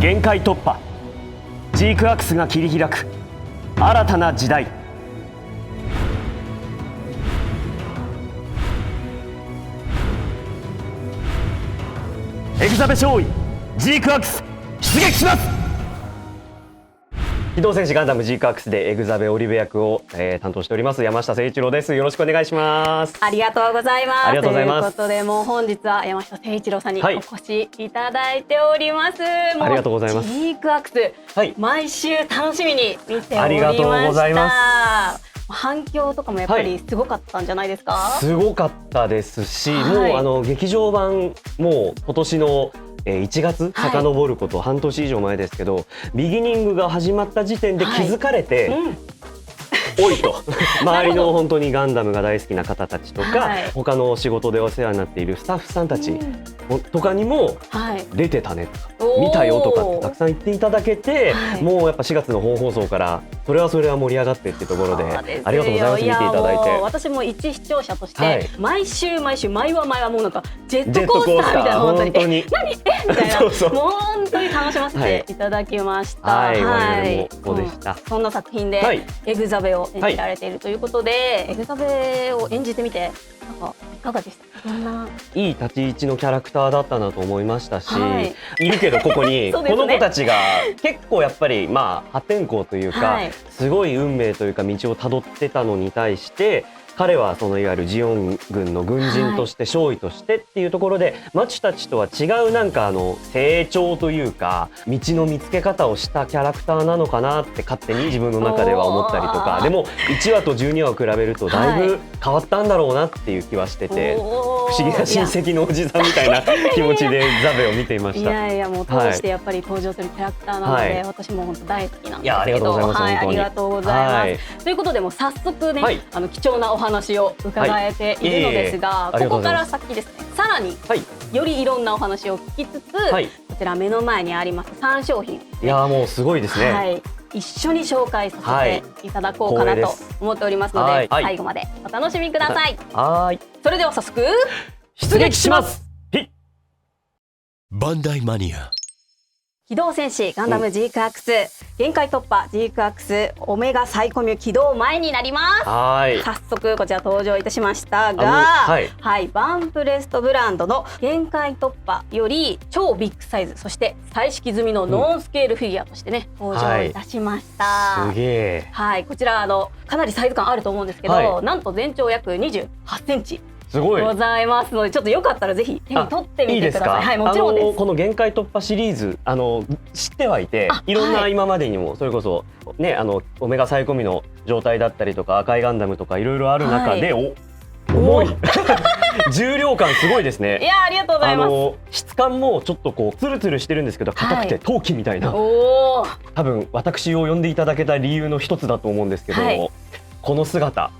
限界突破、ジークアクスが切り開く新たな時代。エグザベ少尉ジークアクス出撃します。機動戦士ガンダムジークアクスでエグザベオリベ役を、担当しております山下誠一郎です。よろしくお願いします。ありがとうございます。ありがとうございます。ということでもう本日は山下誠一郎さんにお越しいただいております。ありがとうございます。ジークアクス、毎週楽しみに見ておりました。ありがとうございます。反響とかもやっぱりすごかったんじゃないですか？すごかったですし、もう劇場版もう今年の1月遡ること半年以上前ですけど、ビギニングが始まった時点で気づかれて、おいと周りの本当にガンダムが大好きな方たちとか、他の仕事でお世話になっているスタッフさんたちとかにも出てたねとか見たよとかってたくさん言っていただけて、もうやっぱ4月の本放送からそれは盛り上がってってところで、ありがとうございます。見ていただいて、私も一視聴者として毎週毎はもうなんかジェットコースターみたいな、本当に何みたいな、もう本当に楽しませていただきました。そうでした。そんな作品でエグザベを演じられているということで、エグザベを演じてみてなんかいかがでした？いい立ち位置のキャラクターだったなと思いましたし、いるけどここにこの子たちが結構やっぱり破天荒というか、すごい運命というか道をたどってたのに対して、彼はそのいわゆるジオン軍の軍人として少尉としてっていうところで、マチュたちとは違うなんか成長というか道の見つけ方をしたキャラクターなのかなって勝手に自分の中では思ったりとか、でも1話と12話を比べるとだいぶ変わったんだろうなっていう気はしてて、不思議な親戚のおじさんみたいな気持ちでザベを見ていました。いやもう通してやっぱり登場するキャラクターなので、私も本当大好きなんですけど、ありがとうございます。ありがとうございます。ということでもう早速ね、貴重なお話を伺えているのですが、ここから先ですね、さらによりいろんなお話を聞きつつ、こちら目の前にあります3商品、いやもうすごいですね。一緒に紹介させていただこうかなと思っておりますので、最後までお楽しみください。それでは早速出撃します。バンダイマニア機動戦士ガンダムジークアクス、限界突破ジークアクスオメガサイコミュ起動前になります。早速こちら登場いたしましたが、バンプレストブランドの限界突破より超ビッグサイズ、そして彩色済みのノンスケールフィギュアとしてね登場いたしました。すげえ。こちらかなりサイズ感あると思うんですけど、なんと全長約28センチございますので、ちょっとよかったらぜひ手に取ってみてください。もちろんです。この限界突破シリーズ知ってはいて、いろんな今までにもそれこそねオメガサイコミの状態だったりとか赤いガンダムとかいろいろある中で、重い重量感すごいですね。いやありがとうございます。質感もちょっとこうツルツルしてるんですけど、硬くて陶器みたいな、多分私を呼んでいただけた理由の一つだと思うんですけど、この姿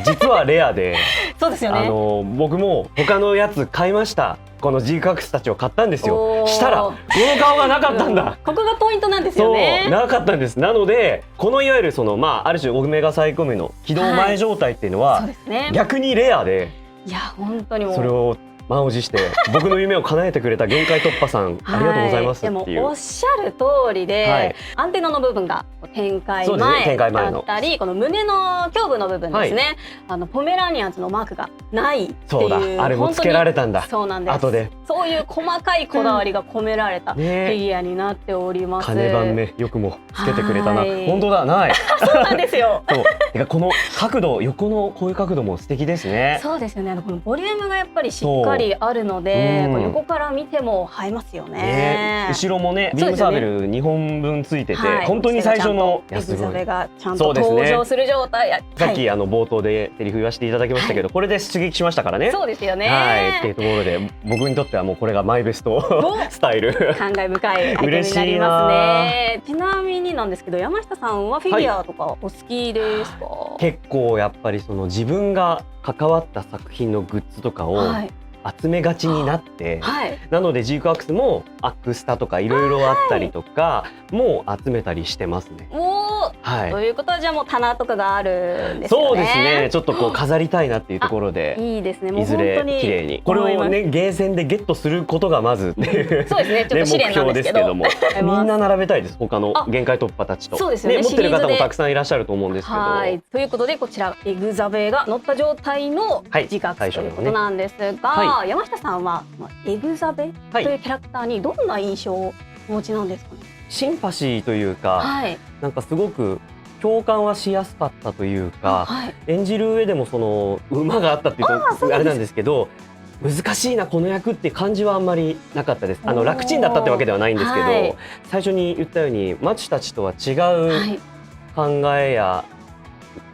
実はレアでそうですよね。僕も他のやつ買いました。このジークアクスたちを買ったんですよ。したらこの顔がなかったんだ。ここがポイントなんですよね。なかったんです。なのでこのいわゆるある種オメガサイコミの起動前状態っていうのは逆にレアで、いや本当にもうそれを満を持して僕の夢を叶えてくれた限界突破さん、ありがとうございますっていう。でもおっしゃる通りで、アンテナの部分が展開前だったり、この胸の胸部の部分ですね、ポメラニアンズのマークがないっていう、あれもつけられたんだ。そうなんです。後でそういう細かいこだわりが込められたフィギュアになっております。金番目よくもつけてくれたな。本当だ、ないそうなんですよ。この角度、横のこういう角度も素敵ですね。そうですよね。このボリュームがやっぱりしっかりあるので、横から見ても映えますよね。後ろもねビームサーベル2本分ついてて、本当に最初のエグザベがちゃんと登場する状態。さっき冒頭でセリフ言わせていただきましたけど、これで出撃しましたからね。そうですよね。っていうところで僕にとってはもうこれがマイベストスタイル。感慨深いアイテムになりますね。ちなみになんですけど、山下さんはフィギュアとかお好きですか？結構やっぱり自分が関わった作品のグッズとかを集めがちになって、なのでジークアクスもアクスタとかいろいろあったりとかも集めたりしてますね。ということはじゃあもう棚とかがあるんですよね。そうですね。ちょっとこう飾りたいなっていうところで、いいですね。もういずれ本当に綺麗にこれをねゲーセンでゲットすることがまずっていうそうですね。ちょっと試練なんですけどもみんな並べたいです。他の限界突破たちと。そうですよね。持ってる方もたくさんいらっしゃると思うんですけど。はい。ということでこちらエグザベが乗った状態の自覚ということなんですが、山下さんはエグザベというキャラクターにどんな印象をお持ちなんですかね。シンパシーというか、なんかすごく共感はしやすかったというか、演じる上でもその馬があったっていうとあれなんですけど、難しいなこの役って感じはあんまりなかったです。楽ちんだったってわけではないんですけど、最初に言ったようにマチュたちとは違う考えや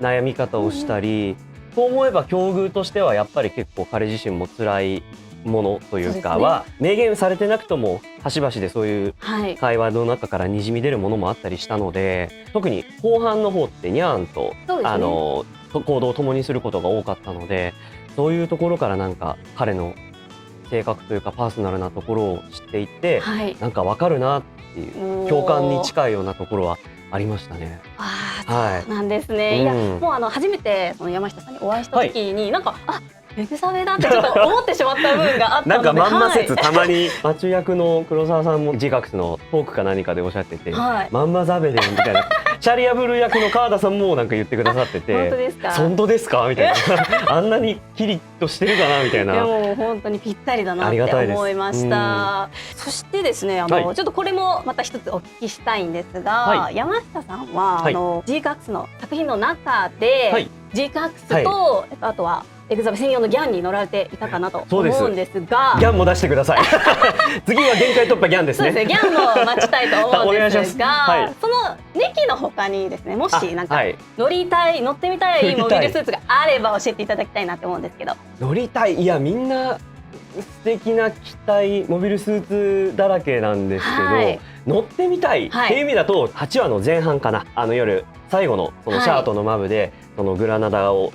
悩み方をしたり、そう思えば境遇としてはやっぱり結構彼自身も辛いものというかは明言されてなくとも端々でそういう会話の中からにじみ出るものもあったりしたので、特に後半の方ってニャーンと行動を共にすることが多かったので、そういうところからなんか彼の性格というかパーソナルなところを知っていて、なんか分かるなっていう共感に近いようなところはありましたね。そうなんですね。いやもう初めてその山下さんにお会いした時になんかエグザベだってちょっと思ってしまった部分があったので、なんかまんま説たまにマチュ役の黒沢さんもジガクスのトークか何かでおっしゃってて、まんまザベでみたいなシャリアブル役の川田さんもなんか言ってくださってて、本当ですか？本当ですかみたいなあんなにキリッとしてるかなみたいな。いやもう本当にぴったりだなって思いました。そしてですねちょっとこれもまた一つお聞きしたいんですが、山下さんはジガクスの作品の中でジガクスとあとはエグザベ専用のギャンに乗られていたかなと思うんですが、ギャンも出してください次は限界突破ギャンですね。そうですね、ギャンも待ちたいと思うんですがその2機の他にですね、もしなんか乗ってみたいモビルスーツがあれば教えていただきたいなって思うんですけど。乗りたい、いやみんな素敵な機体モビルスーツだらけなんですけど、乗ってみたいっていう意味だと8話の前半かな、夜最後のそのシャートのマブでそのグラナダを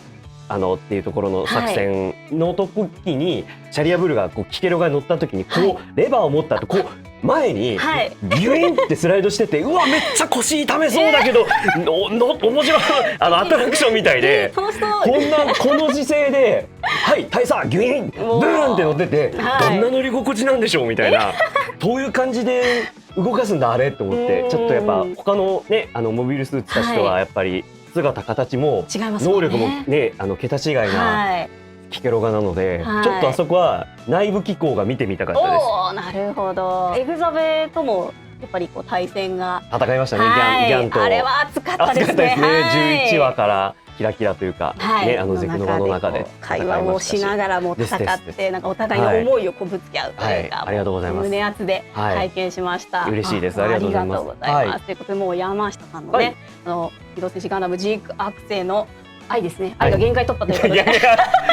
っていうところの作戦の時にシャリアブルがキケロが乗った時にこうレバーを持ったとこう前にビュインってスライドしてて、うわめっちゃ腰痛めそうだけど面白いアトラクションみたいで、この姿勢ではい大佐ギュインブーンって乗ってて、どんな乗り心地なんでしょうみたいな、どういう感じで動かすんだあれって思って、ちょっとやっぱ他のねモビルスーツたちとはやっぱり姿形も能力もね桁違いなキケロガなので、ちょっとあそこは内部機構が見てみたかったです。なるほど。エグザベともやっぱり対戦が戦いましたね。ギャンとあれは熱かったですね。11話からキラキラというかねゼクノバの中で会話をしながらも戦ってなんかお互いの思いをぶつけ合うというか、ありがとうございます。胸熱で拝見しました。嬉しいです。ありがとうございます。ということでもう山下さんのね機動戦士ガンダムジークアクセの愛ですね。愛が限界突破ということで。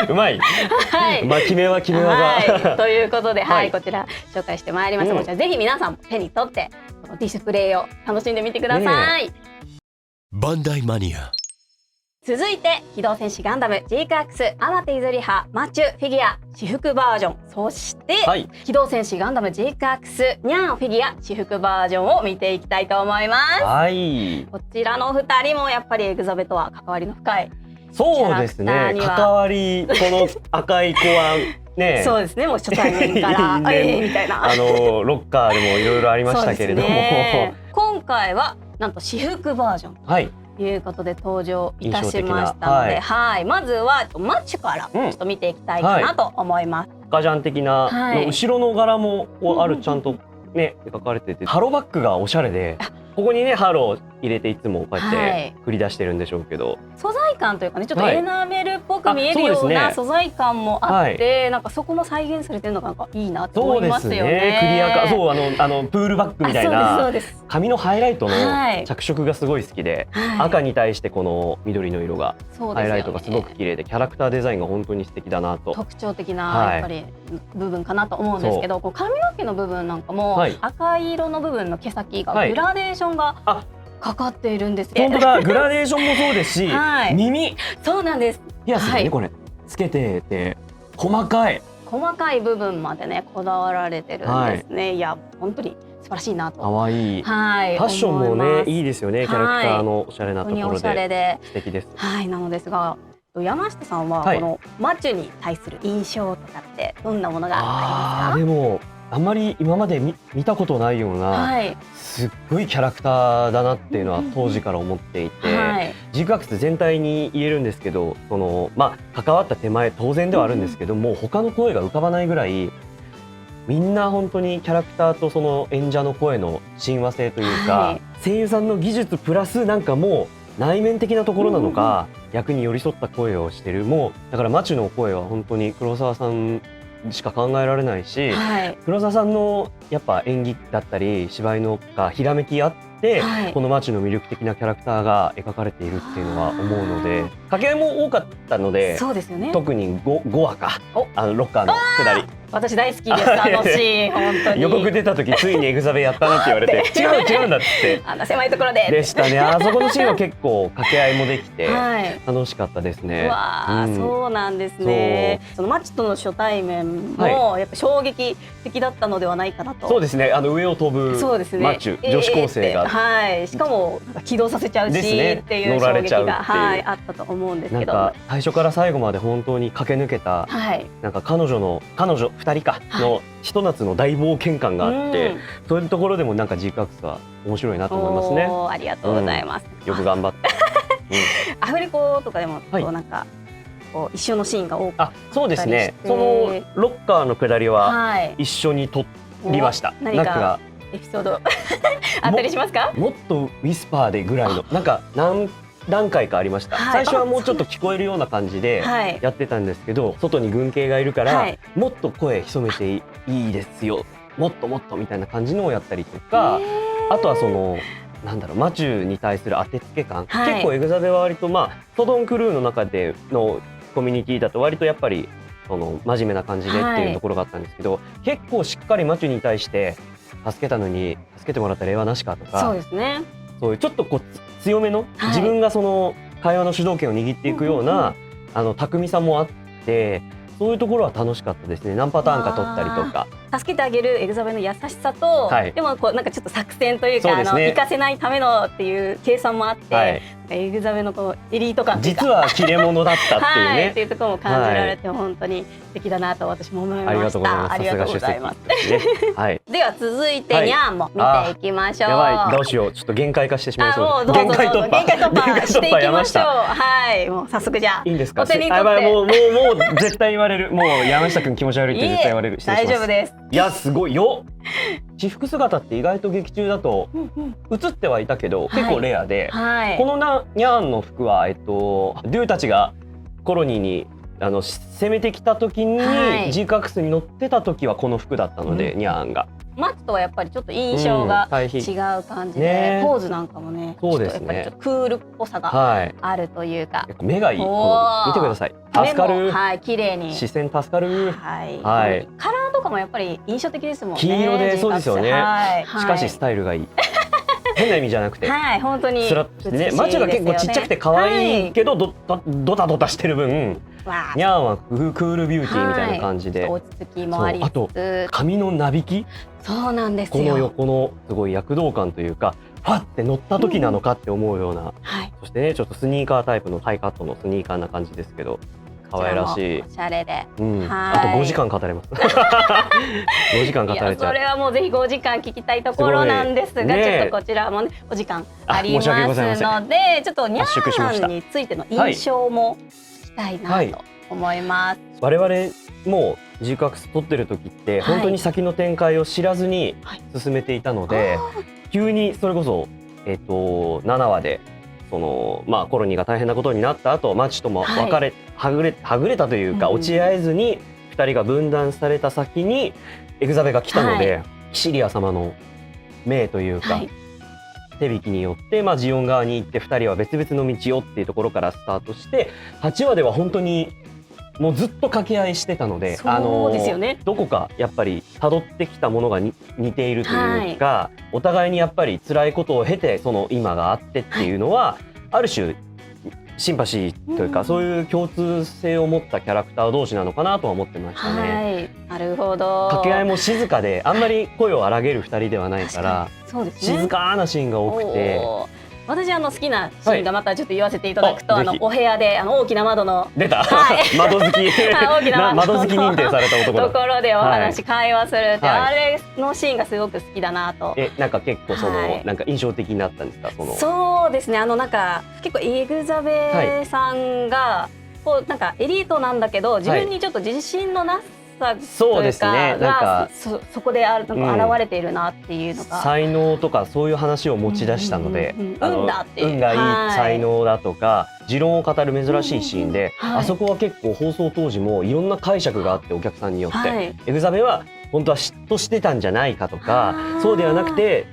うまい。まあ決め技。ということで、こちら紹介してまいりました。こちらぜひ皆さんも手に取ってこのディスプレイを楽しんでみてください。バンダイマニア。続いて機動戦士ガンダムジークアクスアマティズリハマチュフィギュア私服バージョン、そして機動戦士ガンダムジークアクスニャンフィギュア私服バージョンを見ていきたいと思います。こちらの2人もやっぱりエグザベとは関わりの深い。そうですね、関わりこの赤い子はねそうですね、もう初対面からみたいなロッカーでもいろいろありましたけれども、今回はなんと私服バージョンということで登場いたしましたので、まずはマッチからちょっと見ていきたいかなと思います。スカジャン的な後ろの柄もあるちゃんとね描かれてて、ハローバッグがおしゃれで、ここにねハロー入れていつもこうやって繰り出してるんでしょうけど、素材感というかね、ちょっとエナメルっぽく見えるような素材感もあって、なんかそこも再現されてるのがなんかいいなと思いますよね。クリア感、そうプールバッグみたいな紙のハイライトの着色がすごい好きで、赤に対してこの緑の色がハイライトがすごく綺麗で、キャラクターデザインが本当に素敵だなと。特徴的なやっぱり部分かなと思うんですけど、髪の毛の部分なんかも赤い色の部分の毛先がグラデーションがかかっているんです。本当だ、グラデーションもそうですし、耳、そうなんです。ピアスね、これつけてて細かい部分までねこだわられてるんですね。いや本当に素素晴らしいなと。可愛い。はい。ファッションもねいいですよね。キャラクターのおしゃれなところで素敵です。はい。なのですが、山下さんはこのマチュに対する印象とかってどんなものがありますか？でもあんまり今まで見たことないような、すっごいキャラクターだなっていうのは当時から思っていて、ジークアクス全体に言えるんですけど、関わった手前当然ではあるんですけども、他の声が浮かばないぐらいみんな本当にキャラクターとその演者の声の親和性というか、声優さんの技術プラスなんかもう内面的なところなのか、役に寄り添った声をしてる。もうだからマチュの声は本当に黒沢さんしか考えられないし、黒沢さんのやっぱ演技だったり芝居のがひらめきあって、このマチュの魅力的なキャラクターが描かれているっていうのは思うので、掛け合いも多かったので、特に 5話か、ロッカーの下り私大好きです、あのシーン。本当に予告出た時ついにエグザベやったなって言われて違うんだってあの狭いところでしたね。あそこのシーンは結構掛け合いもできて楽しかったですね。そうなんですね。そのマチュとの初対面もやっぱ衝撃的だったのではないかなと。そうですね。上を飛ぶマチュ、女子高生が、しかも起動させちゃうしっていう衝撃があったと思うんですけど、なんか最初から最後まで本当に駆け抜けた、なんか彼女2人かのひと夏の大冒険感があって、そういうところでもなんかジークアクスは面白いなと思いますね。ありがとうございます。よく頑張って。アフレコとかでもなんか一緒のシーンが多かったりして。そうですね。そのロッカーの下りは一緒に撮りました。何かエピソードあったりしますか？もっとウィスパーでぐらいのなんか何段階かありました。最初はもうちょっと聞こえるような感じでやってたんですけど、外に軍警がいるからもっと声潜めていいですよ、もっともっとみたいな感じのをやったりとか、あとはそのなんだろう、マチュに対する当てつけ感、結構エグザベは割とソドンクルーの中でのコミュニティだと割とやっぱりその真面目な感じでっていうところがあったんですけど、結構しっかりマチュに対して助けたのに助けてもらったら礼はなしかとか、そうですね。そういうちょっとこう強めの、自分がその会話の主導権を握っていくような巧みさもあって、そういうところは楽しかったですね。何パターンか取ったりとか、助けてあげるエグザベの優しさと、でもこうなんかちょっと作戦というか行かせないためのっていう計算もあって、エグザベのこうエリート感というか実は切れ者だったっていうねっていうところも感じられて、本当に素敵だなと私も思いました。ありがとうございます。では続いてニャンも見ていきましょう。やばい、どうしよう、ちょっと限界化してしまいそうで。限界突破していきましょう。はい、もう早速じゃあいいんですか？お手に取って。もう絶対言われる。もう山下くん気持ち悪いって絶対言われる。大丈夫です。いやすごいよ。私服姿って意外と劇中だと映ってはいたけど結構レアで、このニャンの服はデューたちがコロニーに攻めてきた時にジークアクスに乗ってた時はこの服だったので、ニャンが。マチュとはやっぱりちょっと印象が違う感じで、ポーズなんかもね、そうですね、やっぱりちょっとクールっぽさがあるというか、目がいい。見てください。助かる。綺麗に視線助かる。カラーとかもやっぱり印象的ですもんね。黄色で、そうですよね。しかしスタイルがいい。変な意味じゃなくて、本当にスラッとね。マチュが結構ちっちゃくて可愛いけどドタドタしてる分、ニャンはクールビューティーみたいな感じで、落ち着きもありつつ、あと髪のなびき、そうなんですよ。この横のすごい躍動感というか、ファって乗った時なのかって思うような、そしてねちょっとスニーカータイプのハイカットのスニーカーな感じですけど、可愛らしい。おしゃれで、あと5時間語れます。5時間語れちゃう。それはもうぜひ5時間聞きたいところなんですが、ちょっとこちらもねお時間ありますので、ちょっとニャンについての印象も聞きたいなと思います。我々もジークアクス撮ってる時って本当に先の展開を知らずに進めていたので、急にそれこそ7話でそのコロニーが大変なことになった後、マチュとも別れ、はぐれたというか、落ち合えずに2人が分断された先にエグザベが来たので、キシリア様の命というか、手引きによってジオン側に行って2人は別々の道をっていうところからスタートして、8話では本当にもうずっと掛け合いしてたので、そうですよね。どこかやっぱり辿ってきたものが似ているというか、お互いにやっぱり辛いことを経てその今があってっていうのは、ある種シンパシーというか、そういう共通性を持ったキャラクター同士なのかなとは思ってましたね。なるほど。掛け合いも静かで、あんまり声を荒げる2人ではないから、そうですね、静かなシーンが多くて。私好きなシーンがまたちょっと言わせていただくと、お部屋で大きな窓の出た、窓好き、大きな窓好き認定された男ところでお話、会話するって、あれのシーンがすごく好きだなと。なんか結構なんか印象的になったんですか？そうですね、なんか結構エグザベさんがこうなんかエリートなんだけど、自分にちょっと自信のなさそうですね、なんかそこで現れているなっていうのが、才能とかそういう話を持ち出したので、運だっていう、運がいい才能だとか持論を語る珍しいシーンで、あそこは結構放送当時もいろんな解釈があって、お客さんによって、エグザベは本当は嫉妬してたんじゃないかとか、そうではなくて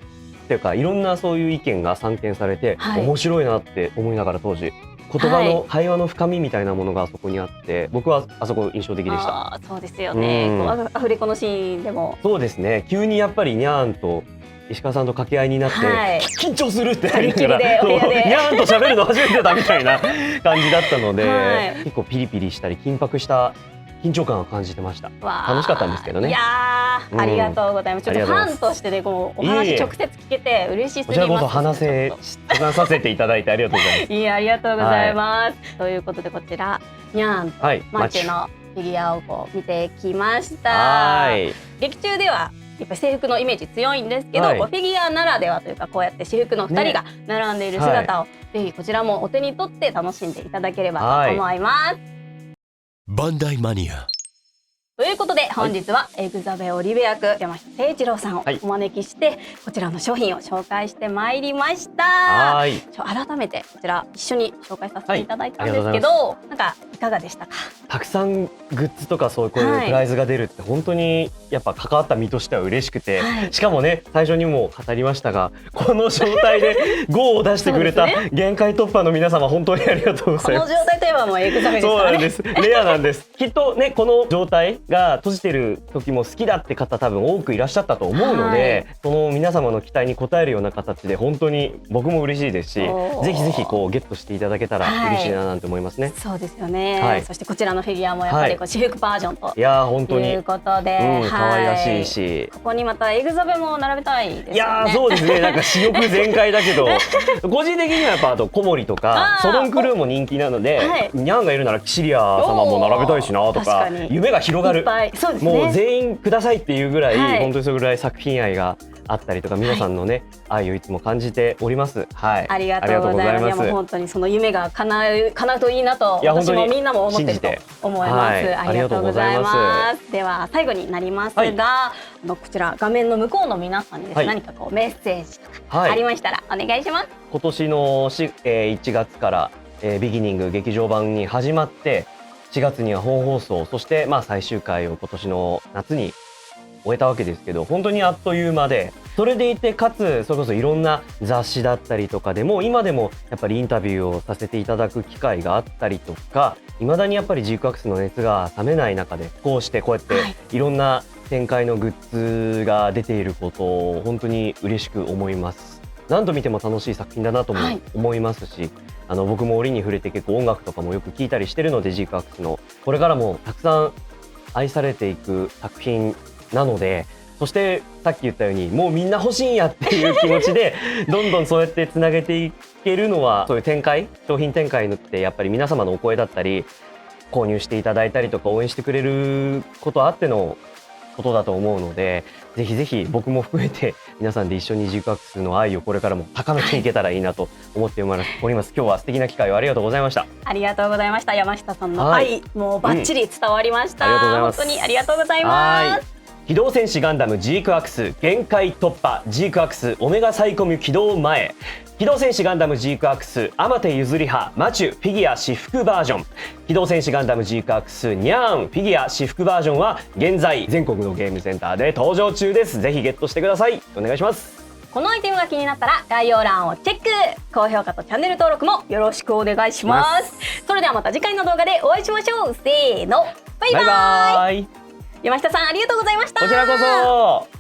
っていうか、いろんなそういう意見が散見されて、面白いなって思いながら、当時言葉の会話の深みみたいなものがあそこにあって、僕はあそこ印象的でした。そうですよね、アフレコのシーンでもそうですね、急にやっぱりニャーンと石川さんと掛け合いになって、緊張するってなりながら、ニャーンと喋るの初めてだみたいな感じだったので、結構ピリピリしたり緊迫した緊張感を感じてました。楽しかったんですけどね。いやー、ありがとうございます。ちょっとファンとしてね、こうお話直接聞けて嬉しすぎます。こちらこそ話させていただいてありがとうございます。いや、ありがとうございます。ということで、こちらニャーンとマチュのフィギュアをこう見てきました。劇中ではやっぱり制服のイメージ強いんですけど、フィギュアならではというか、こうやって私服の2人が並んでいる姿を、ぜひこちらもお手に取って楽しんでいただければと思います。バンダイマニア。ということで、本日はエグザベオリベ役山下誠一郎さんをお招きして、こちらの商品を紹介してまいりました。改めてこちら一緒に紹介させていただいたんですけど、なんかいかがでしたか？たくさんグッズとかそういうプライズが出るって本当にやっぱ関わった身としては嬉しくて、しかもね、最初にも語りましたが、この状態でGOを出してくれた限界突破の皆様、本当にありがとうございます。この状態といえばもうエグザベですからね。そうなんです、レアなんです。きっとね、この状態が閉じてる時も好きだって方多分多くいらっしゃったと思うので、その皆様の期待に応えるような形で本当に僕も嬉しいですし、ぜひぜひこうゲットしていていただけたら嬉しいななんて思いますね。そうですよね。そしてこちらのフィギュアもやっぱり私服バージョンということで、可愛らしいし、ここにまたエグザベも並べたいですよね。いや、そうですね、なんか私欲全開だけど個人的にはやっぱあと小森とかソロンクルーも人気なので、ニャンがいるならキシリア様も並べたいしなとか、夢が広がる。もう全員くださいっていうぐらい、本当にそれぐらい作品愛があったりとか、皆さんのね、愛をいつも感じております。ありがとうございます。いや、もう本当にその夢が叶うといいなと、私もみんなも思ってると思います。ありがとうございます。では最後になりますが、こちら画面の向こうの皆さんにですね、何かこうメッセージとかありましたらお願いします。今年の1月からビギニング劇場版に始まって、4月には本放送、そして最終回を今年の夏に終えたわけですけど、本当にあっという間で、それでいてかつそれこそいろんな雑誌だったりとかでも、今でもやっぱりインタビューをさせていただく機会があったりとか、いまだにやっぱりジークアクスの熱が冷めない中で、こうやっていろんな展開のグッズが出ていることを本当に嬉しく思います。何度見ても楽しい作品だなとも思いますし、僕も折に触れて結構音楽とかもよく聴いたりしてるので、ジークアクスのこれからもたくさん愛されていく作品なので、そしてさっき言ったようにもうみんな欲しいんやっていう気持ちでどんどんそうやってつなげていけるのは、そういう展開、商品展開ってやっぱり皆様のお声だったり、購入していただいたりとか応援してくれることあってのことだと思うので、ぜひぜひ僕も含めて皆さんで一緒にジークアクスの愛をこれからも高めていけたらいいなと思っております。今日は素敵な機会をありがとうございました。ありがとうございました。山下さんの愛、もうバッチリ伝わりました。本当にありがとうございます。機動戦士ガンダムジークアクス限界突破、ジークアクスオメガサイコミュ起動前、機動戦士ガンダムジークアクス天手譲り派マチュフィギュア私服バージョン、機動戦士ガンダムジークアクスニャーンフィギュア私服バージョンは現在全国のゲームセンターで登場中です。ぜひゲットしてください。お願いします。このアイテムが気になったら概要欄をチェック、高評価とチャンネル登録もよろしくお願いします。それではまた次回の動画でお会いしましょう。せーの、バイバイ。山下さん、ありがとうございました。こちらこそ。